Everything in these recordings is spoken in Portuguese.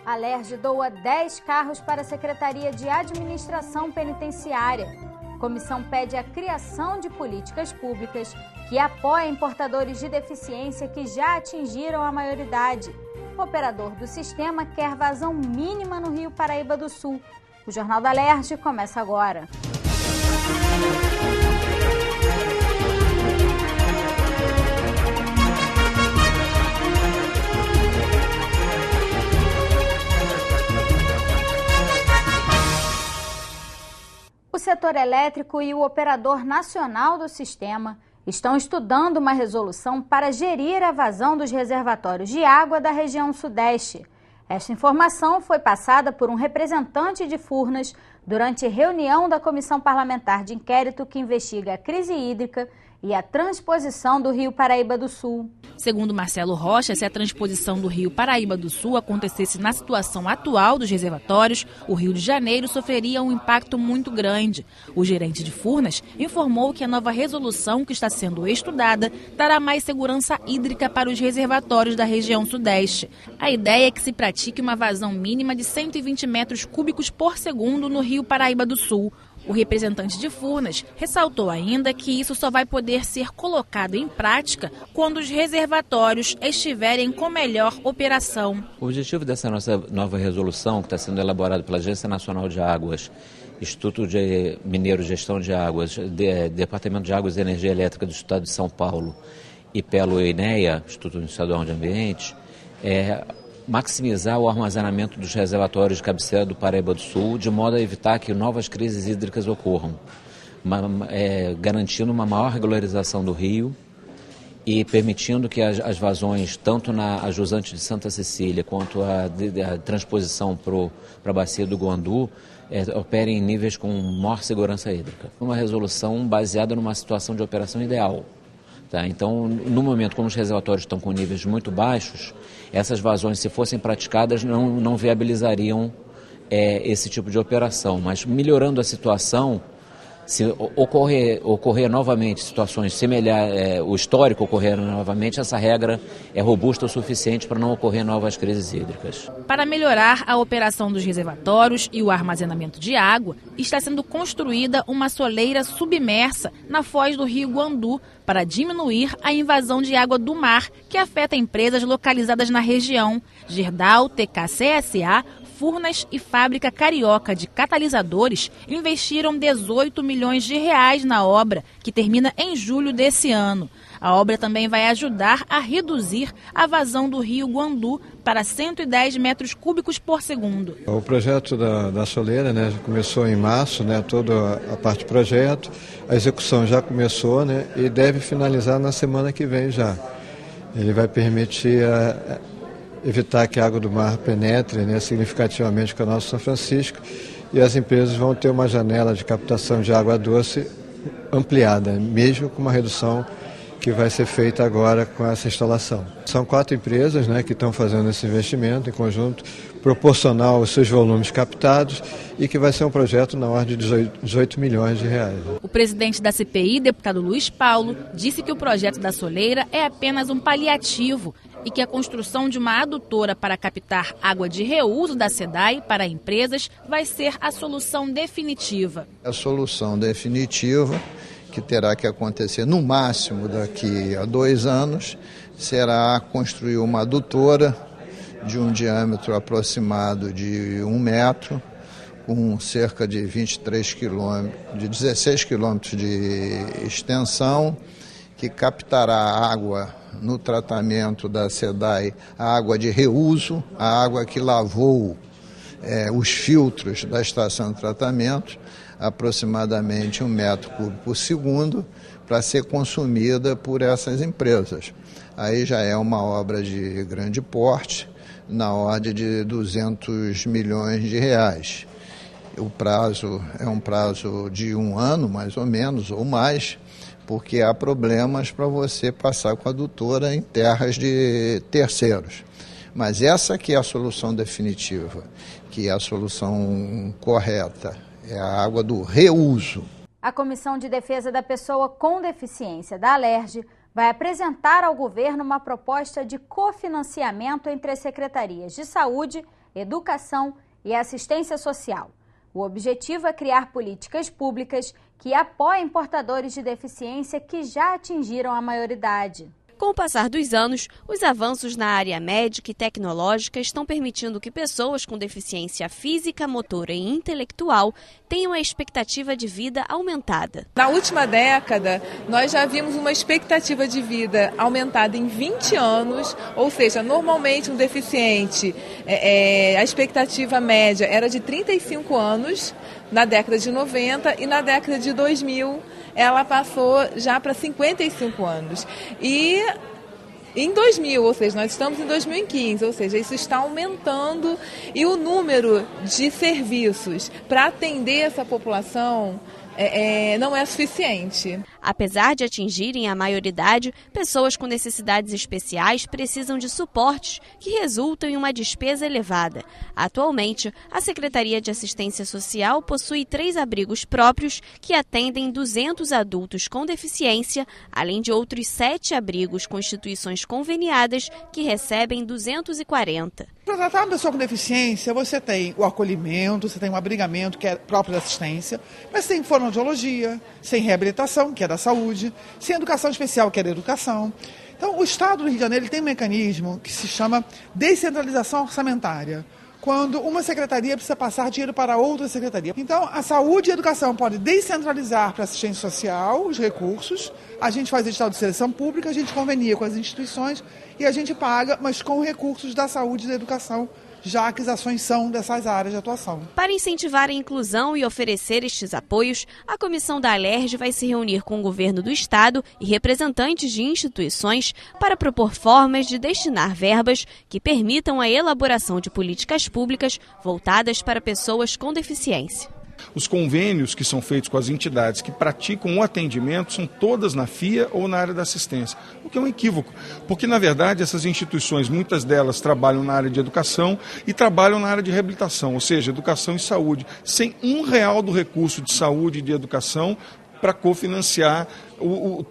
A Alerj doa 10 carros para a Secretaria de Administração Penitenciária. A comissão pede a criação de políticas públicas que apoiem portadores de deficiência que já atingiram a maioridade. O operador do sistema quer vazão mínima no Rio Paraíba do Sul. O Jornal da Alerj começa agora. O setor elétrico e o operador nacional do sistema estão estudando uma resolução para gerir a vazão dos reservatórios de água da região sudeste. Esta informação foi passada por um representante de Furnas durante reunião da Comissão Parlamentar de Inquérito que investiga a crise hídrica e a transposição do Rio Paraíba do Sul. Segundo Marcelo Rocha, se a transposição do Rio Paraíba do Sul acontecesse na situação atual dos reservatórios, o Rio de Janeiro sofreria um impacto muito grande. O gerente de Furnas informou que a nova resolução que está sendo estudada dará mais segurança hídrica para os reservatórios da região sudeste. A ideia é que se pratique uma vazão mínima de 120 metros cúbicos por segundo no Rio Paraíba do Sul. O representante de Furnas ressaltou ainda que isso só vai poder ser colocado em prática quando os reservatórios estiverem com melhor operação. O objetivo dessa nossa nova resolução, que está sendo elaborada pela Agência Nacional de Águas, Instituto de Mineiro Gestão de Águas, Departamento de Águas e Energia Elétrica do Estado de São Paulo e pelo INEA, Instituto Estadual de Ambiente, é maximizar o armazenamento dos reservatórios de cabeceira do Paraíba do Sul, de modo a evitar que novas crises hídricas ocorram, garantindo uma maior regularização do rio e permitindo que as vazões, tanto na jusante de Santa Cecília quanto a transposição para a bacia do Guandu, operem em níveis com maior segurança hídrica. Uma resolução baseada numa situação de operação ideal. Tá? Então, no momento, como os reservatórios estão com níveis muito baixos, essas vazões, se fossem praticadas, não viabilizariam esse tipo de operação. Mas melhorando a situação, se ocorrer novamente situações semelhantes, o histórico ocorrer novamente, essa regra é robusta o suficiente para não ocorrer novas crises hídricas. Para melhorar a operação dos reservatórios e o armazenamento de água, está sendo construída uma soleira submersa na foz do rio Guandu para diminuir a invasão de água do mar que afeta empresas localizadas na região. Gerdau, TKCSA, Furnas e Fábrica Carioca de Catalisadores investiram 18 milhões de reais na obra, que termina em julho desse ano. A obra também vai ajudar a reduzir a vazão do rio Guandu para 110 metros cúbicos por segundo. O projeto da soleira, já começou em março, toda a parte de projeto, a execução já começou, e deve finalizar na semana que vem já. Ele vai permitir evitar que a água do mar penetre significativamente o canal São Francisco e as empresas vão ter uma janela de captação de água doce ampliada, mesmo com uma redução que vai ser feita agora com essa instalação. São 4 empresas que estão fazendo esse investimento em conjunto, proporcional aos seus volumes captados e que vai ser um projeto na ordem de 18 milhões de reais. O presidente da CPI, deputado Luiz Paulo, disse que o projeto da soleira é apenas um paliativo e que a construção de uma adutora para captar água de reuso da SEDAI para empresas vai ser a solução definitiva. A solução definitiva, que terá que acontecer no máximo daqui a 2 anos, será construir uma adutora de um diâmetro aproximado de 1 metro, com cerca de 16 quilômetros de extensão, que captará água no tratamento da SEDAI, a água de reuso, a água que lavou os filtros da estação de tratamento, aproximadamente 1 metro cúbico por segundo, para ser consumida por essas empresas. Aí já é uma obra de grande porte, na ordem de 200 milhões de reais. O prazo é um prazo de 1 ano, mais ou menos, ou mais, porque há problemas para você passar com a adutora em terras de terceiros. Mas essa que é a solução definitiva, que é a solução correta, é a água do reuso. A Comissão de Defesa da Pessoa com Deficiência da Alerj vai apresentar ao governo uma proposta de cofinanciamento entre as secretarias de Saúde educação e assistência social. O objetivo é criar políticas públicas que apoiem portadores de deficiência que já atingiram a maioridade. Com o passar dos anos, os avanços na área médica e tecnológica estão permitindo que pessoas com deficiência física, motora e intelectual tenham a expectativa de vida aumentada. Na última década, nós já vimos uma expectativa de vida aumentada em 20 anos, ou seja, normalmente um deficiente, a expectativa média era de 35 anos na década de 90 e na década de 2000 ela passou já para 55 anos. E em 2000, ou seja, nós estamos em 2015, ou seja, isso está aumentando e o número de serviços para atender essa população não é suficiente. Apesar de atingirem a maioridade, pessoas com necessidades especiais precisam de suportes que resultam em uma despesa elevada. Atualmente, a Secretaria de Assistência Social possui 3 abrigos próprios que atendem 200 adultos com deficiência, além de outros 7 abrigos com instituições conveniadas que recebem 240. Para tratar uma pessoa com deficiência, você tem o acolhimento, você tem o abrigamento, que é próprio da assistência, mas tem fonoaudiologia, sem reabilitação, que é da saúde, sem educação especial, que é da educação. Então, o Estado do Rio de Janeiro tem um mecanismo que se chama descentralização orçamentária, quando uma secretaria precisa passar dinheiro para outra secretaria. Então, a saúde e a educação podem descentralizar para a assistência social os recursos, a gente faz edital de seleção pública, a gente convenia com as instituições e a gente paga, mas com recursos da saúde e da educação, já que as ações são dessas áreas de atuação. Para incentivar a inclusão e oferecer estes apoios, a comissão da Alerj vai se reunir com o governo do estado e representantes de instituições para propor formas de destinar verbas que permitam a elaboração de políticas públicas voltadas para pessoas com deficiência. Os convênios que são feitos com as entidades que praticam o atendimento são todas na FIA ou na área da assistência, o que é um equívoco, porque na verdade essas instituições, muitas delas trabalham na área de educação e trabalham na área de reabilitação, ou seja, educação e saúde, sem R$1 do recurso de saúde e de educação para cofinanciar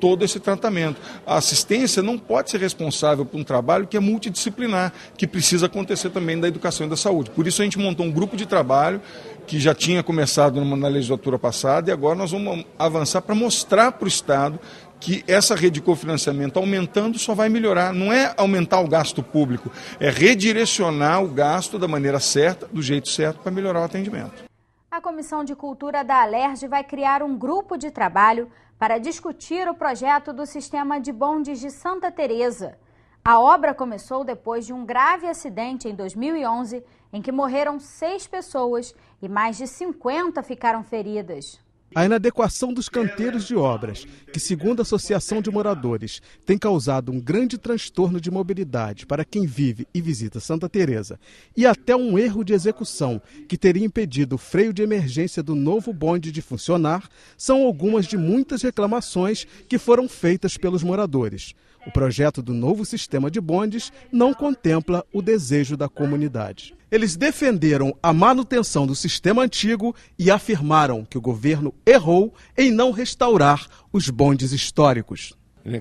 todo esse tratamento. A assistência não pode ser responsável por um trabalho que é multidisciplinar, que precisa acontecer também da educação e da saúde. Por isso a gente montou um grupo de trabalho que já tinha começado na legislatura passada e agora nós vamos avançar para mostrar para o Estado que essa rede de cofinanciamento aumentando só vai melhorar. Não é aumentar o gasto público, é redirecionar o gasto da maneira certa, do jeito certo, para melhorar o atendimento. A Comissão de Cultura da Alerj vai criar um grupo de trabalho para discutir o projeto do sistema de bondes de Santa Teresa. A obra começou depois de um grave acidente em 2011, em que morreram 6 pessoas e mais de 50 ficaram feridas. A inadequação dos canteiros de obras, que segundo a Associação de Moradores, tem causado um grande transtorno de mobilidade para quem vive e visita Santa Teresa, e até um erro de execução que teria impedido o freio de emergência do novo bonde de funcionar, são algumas de muitas reclamações que foram feitas pelos moradores. O projeto do novo sistema de bondes não contempla o desejo da comunidade. Eles defenderam a manutenção do sistema antigo e afirmaram que o governo errou em não restaurar os bondes históricos.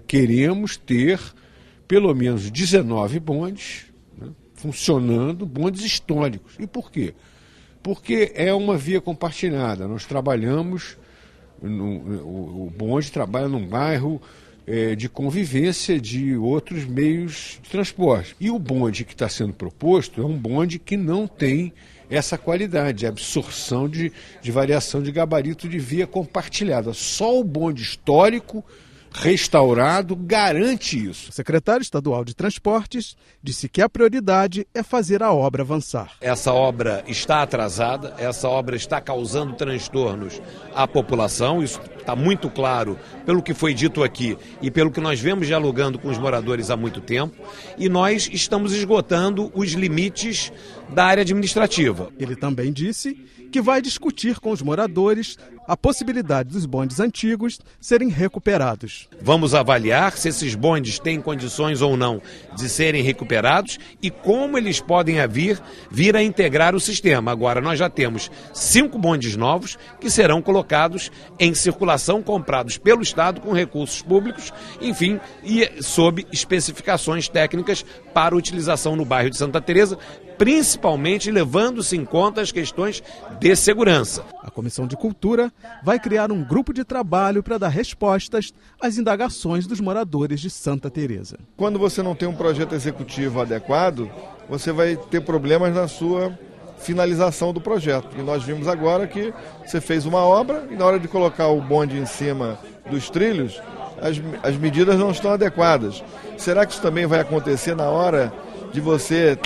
Queremos ter pelo menos 19 bondes, funcionando, bondes históricos. E por quê? Porque é uma via compartilhada. Nós trabalhamos, o bonde trabalha num bairro de convivência de outros meios de transporte. E o bonde que está sendo proposto é um bonde que não tem essa qualidade de absorção de variação de gabarito de via compartilhada. Só o bonde histórico restaurado garante isso. O secretário estadual de Transportes disse que a prioridade é fazer a obra avançar. Essa obra está atrasada, essa obra está causando transtornos à população, isso está muito claro pelo que foi dito aqui e pelo que nós vemos dialogando com os moradores há muito tempo, e nós estamos esgotando os limites da área administrativa. Ele também disse que vai discutir com os moradores a possibilidade dos bondes antigos serem recuperados. Vamos avaliar se esses bondes têm condições ou não de serem recuperados e como eles podem vir a integrar o sistema. Agora, nós já temos 5 bondes novos que serão colocados em circulação ração comprados pelo Estado com recursos públicos, enfim, e sob especificações técnicas para utilização no bairro de Santa Teresa, principalmente levando-se em conta as questões de segurança. A Comissão de Cultura vai criar um grupo de trabalho para dar respostas às indagações dos moradores de Santa Teresa. Quando você não tem um projeto executivo adequado, você vai ter problemas na sua finalização do projeto. E nós vimos agora que você fez uma obra e na hora de colocar o bonde em cima dos trilhos, as medidas não estão adequadas. Será que isso também vai acontecer na hora de você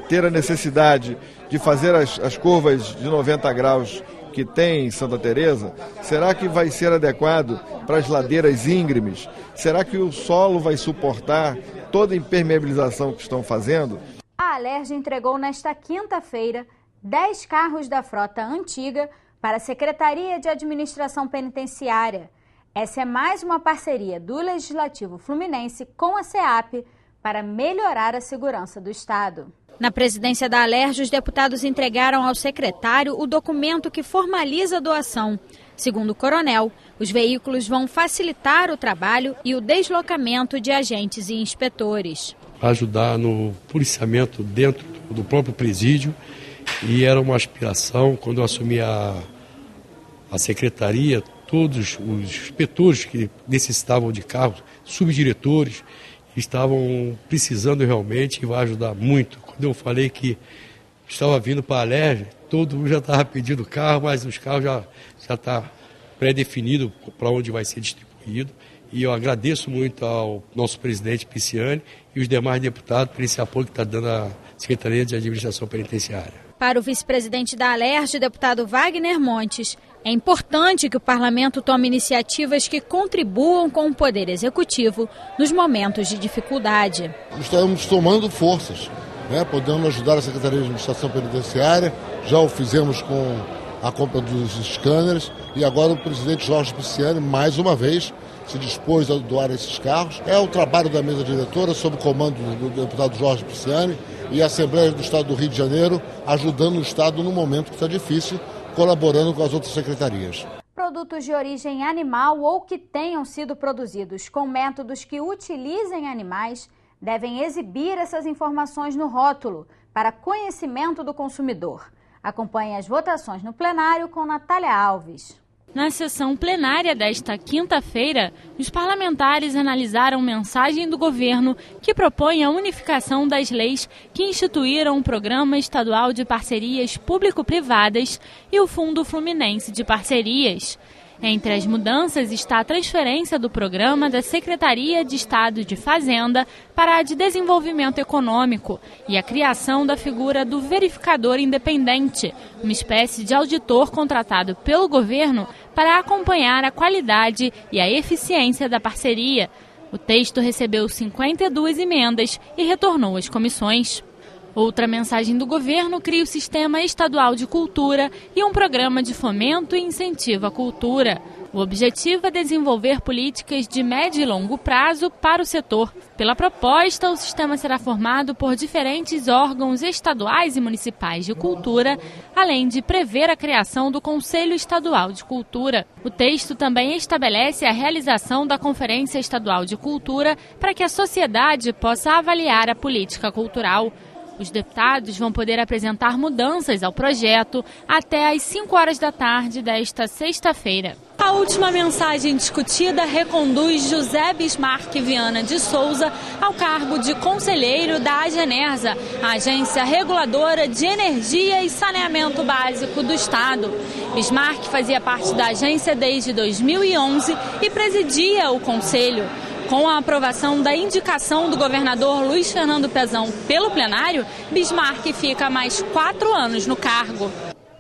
ter a necessidade de fazer as curvas de 90 graus que tem em Santa Teresa? Será que vai ser adequado para as ladeiras íngremes? Será que o solo vai suportar toda a impermeabilização que estão fazendo? A Alerj entregou nesta quinta-feira 10 carros da frota antiga para a Secretaria de Administração Penitenciária. Essa é mais uma parceria do Legislativo Fluminense com a SEAP para melhorar a segurança do Estado. Na presidência da Alerj, os deputados entregaram ao secretário o documento que formaliza a doação. Segundo o coronel, os veículos vão facilitar o trabalho e o deslocamento de agentes e inspetores. Ajudar no policiamento dentro do próprio presídio, e era uma aspiração, quando eu assumi a secretaria, todos os inspetores que necessitavam de carros, subdiretores, estavam precisando realmente e vai ajudar muito. Quando eu falei que estava vindo para a Alerj, todo mundo já estava pedindo carro, mas os carros já está pré-definido para onde vai ser distribuído. E eu agradeço muito ao nosso presidente Pisciani e os demais deputados por esse apoio que está dando à Secretaria de Administração Penitenciária. Para o vice-presidente da Alerj, deputado Wagner Montes, é importante que o parlamento tome iniciativas que contribuam com o poder executivo nos momentos de dificuldade. Estamos tomando forças, podendo ajudar a Secretaria de Administração Penitenciária, já o fizemos com a compra dos scanners e agora o presidente Jorge Pisciani, mais uma vez, se dispôs a doar esses carros. É o trabalho da mesa diretora, sob o comando do deputado Jorge Pisciani e a Assembleia do Estado do Rio de Janeiro, ajudando o Estado no momento que está difícil, colaborando com as outras secretarias. Produtos de origem animal ou que tenham sido produzidos com métodos que utilizem animais devem exibir essas informações no rótulo para conhecimento do consumidor. Acompanhe as votações no plenário com Natália Alves. Na sessão plenária desta quinta-feira, os parlamentares analisaram mensagem do governo que propõe a unificação das leis que instituíram o Programa Estadual de Parcerias Público-Privadas e o Fundo Fluminense de Parcerias. Entre as mudanças está a transferência do programa da Secretaria de Estado de Fazenda para a de Desenvolvimento Econômico e a criação da figura do verificador independente, uma espécie de auditor contratado pelo governo para acompanhar a qualidade e a eficiência da parceria. O texto recebeu 52 emendas e retornou às comissões. Outra mensagem do governo cria o Sistema Estadual de Cultura e um programa de fomento e incentivo à cultura. O objetivo é desenvolver políticas de médio e longo prazo para o setor. Pela proposta, o sistema será formado por diferentes órgãos estaduais e municipais de cultura, além de prever a criação do Conselho Estadual de Cultura. O texto também estabelece a realização da Conferência Estadual de Cultura para que a sociedade possa avaliar a política cultural. Os deputados vão poder apresentar mudanças ao projeto até às 5 horas da tarde desta sexta-feira. A última mensagem discutida reconduz José Bismarck Viana de Souza ao cargo de conselheiro da Agenersa, a Agência Reguladora de Energia e Saneamento Básico do Estado. Bismarck fazia parte da agência desde 2011 e presidia o conselho. Com a aprovação da indicação do governador Luiz Fernando Pezão pelo plenário, Bismarck fica mais 4 anos no cargo.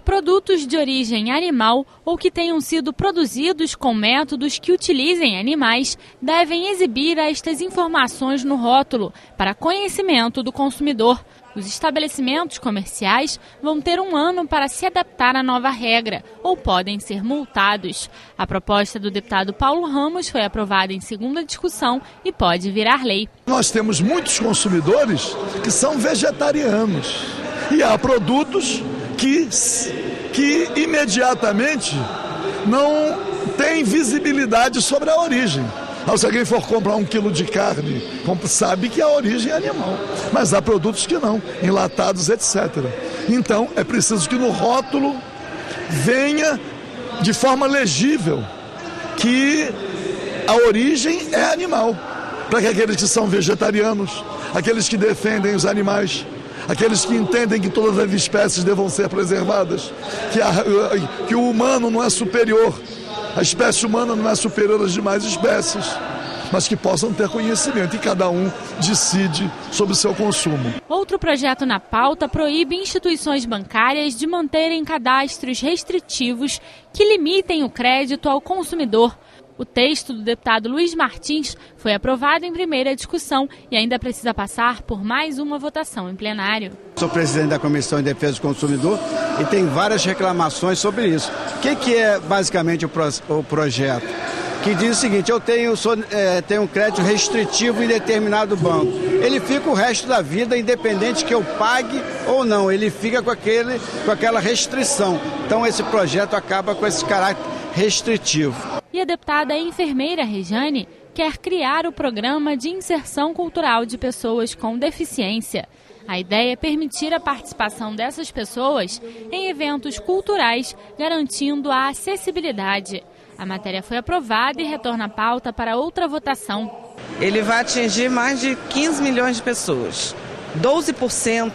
Produtos de origem animal ou que tenham sido produzidos com métodos que utilizem animais devem exibir estas informações no rótulo para conhecimento do consumidor. Os estabelecimentos comerciais vão ter 1 ano para se adaptar à nova regra ou podem ser multados. A proposta do deputado Paulo Ramos foi aprovada em segunda discussão e pode virar lei. Nós temos muitos consumidores que são vegetarianos e há produtos que imediatamente não tem visibilidade sobre a origem. Se alguém for comprar 1 quilo de carne, sabe que a origem é animal. Mas há produtos que não, enlatados, etc. Então, é preciso que no rótulo venha de forma legível que a origem é animal. Para que aqueles que são vegetarianos, aqueles que defendem os animais, aqueles que entendem que todas as espécies devam ser preservadas, que o humano não é superior, a espécie humana não é superior às demais espécies, mas que possam ter conhecimento e cada um decide sobre o seu consumo. Outro projeto na pauta proíbe instituições bancárias de manterem cadastros restritivos que limitem o crédito ao consumidor. O texto do deputado Luiz Martins foi aprovado em primeira discussão e ainda precisa passar por mais uma votação em plenário. Sou presidente da Comissão de Defesa do Consumidor e tem várias reclamações sobre isso. O que é basicamente o projeto? Que diz o seguinte: eu tenho um crédito restritivo em determinado banco. Ele fica o resto da vida, independente que eu pague ou não, ele fica com aquela restrição. Então esse projeto acaba com esse caráter restritivo. E a deputada enfermeira Rejane quer criar o programa de inserção cultural de pessoas com deficiência. A ideia é permitir a participação dessas pessoas em eventos culturais, garantindo a acessibilidade. A matéria foi aprovada e retorna à pauta para outra votação. Ele vai atingir mais de 15 milhões de pessoas. 12%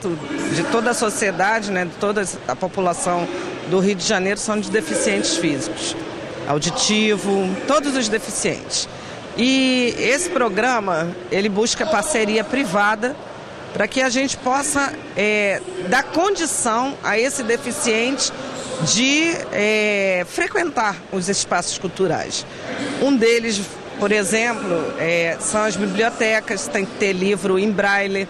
de toda a sociedade, de toda a população do Rio de Janeiro são de deficientes físicos, auditivo, todos os deficientes. E esse programa, ele busca parceria privada para que a gente possa dar condição a esse deficiente de frequentar os espaços culturais. Um deles, por exemplo, são as bibliotecas, tem que ter livro em braille,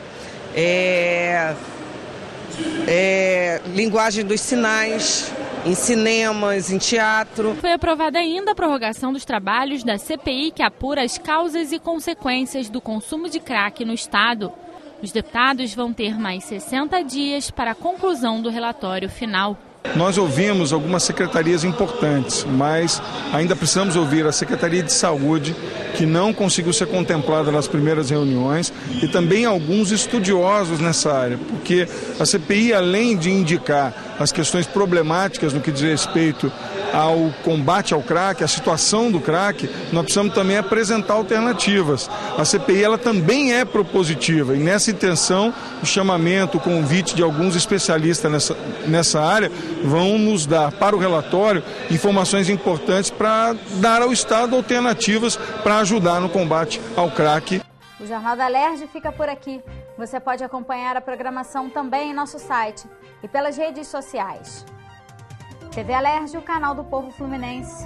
linguagem dos sinais, em cinemas, em teatro. Foi aprovada ainda a prorrogação dos trabalhos da CPI que apura as causas e consequências do consumo de crack no estado. Os deputados vão ter mais 60 dias para a conclusão do relatório final. Nós ouvimos algumas secretarias importantes, mas ainda precisamos ouvir a Secretaria de Saúde, que não conseguiu ser contemplada nas primeiras reuniões, e também alguns estudiosos nessa área, porque a CPI, além de indicar as questões problemáticas no que diz respeito ao combate ao crack, a situação do crack, nós precisamos também apresentar alternativas. A CPI ela também é propositiva e nessa intenção o chamamento, o convite de alguns especialistas nessa área vão nos dar para o relatório informações importantes para dar ao Estado alternativas para ajudar no combate ao crack. O Jornal da Alerj fica por aqui. Você pode acompanhar a programação também em nosso site e pelas redes sociais. TV Alerj, o canal do povo fluminense.